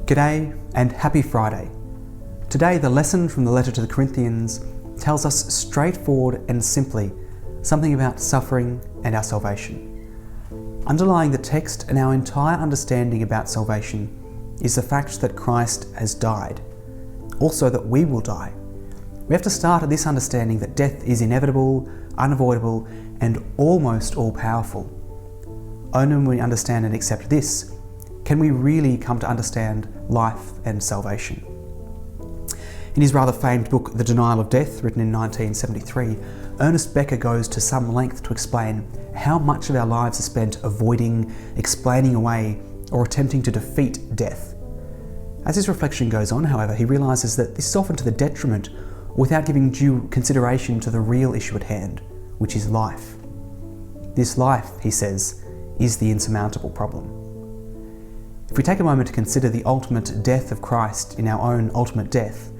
G'day and happy Friday. Today the lesson from the letter to the Corinthians tells us straightforward and simply something about suffering and our salvation. Underlying the text and our entire understanding about salvation is the fact that Christ has died, also that we will die. We have to start at this understanding that death is inevitable, unavoidable, and almost all-powerful. Only when we understand and accept this can we really come to understand life and salvation. In his rather famed book, The Denial of Death, written in 1973, Ernest Becker goes to some length to explain how much of our lives are spent avoiding, explaining away, or attempting to defeat death. As his reflection goes on, however, he realises that this is often to the detriment, without giving due consideration to the real issue at hand, which is life. This life, he says, is the insurmountable problem. If we take a moment to consider the ultimate death of Christ in our own ultimate death,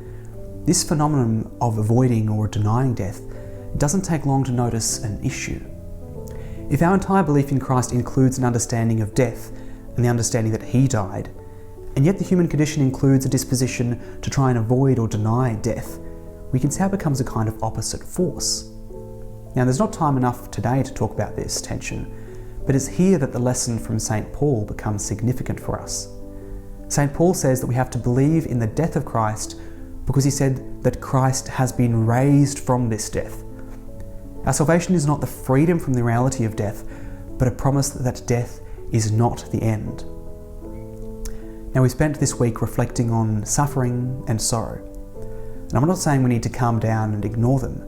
this phenomenon of avoiding or denying death doesn't take long to notice an issue. If our entire belief in Christ includes an understanding of death and the understanding that he died, and yet the human condition includes a disposition to try and avoid or deny death, we can see how it becomes a kind of opposite force. Now, there's not time enough today to talk about this tension, but it's here that the lesson from St. Paul becomes significant for us. St. Paul says that we have to believe in the death of Christ because he said that Christ has been raised from this death. Our salvation is not the freedom from the reality of death, but a promise that death is not the end. Now, we spent this week reflecting on suffering and sorrow. And I'm not saying we need to calm down and ignore them.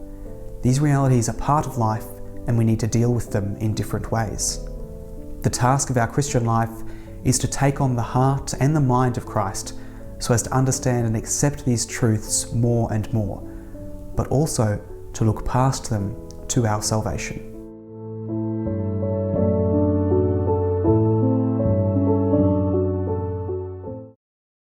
These realities are part of life and we need to deal with them in different ways. The task of our Christian life is to take on the heart and the mind of Christ so as to understand and accept these truths more and more, but also to look past them to our salvation.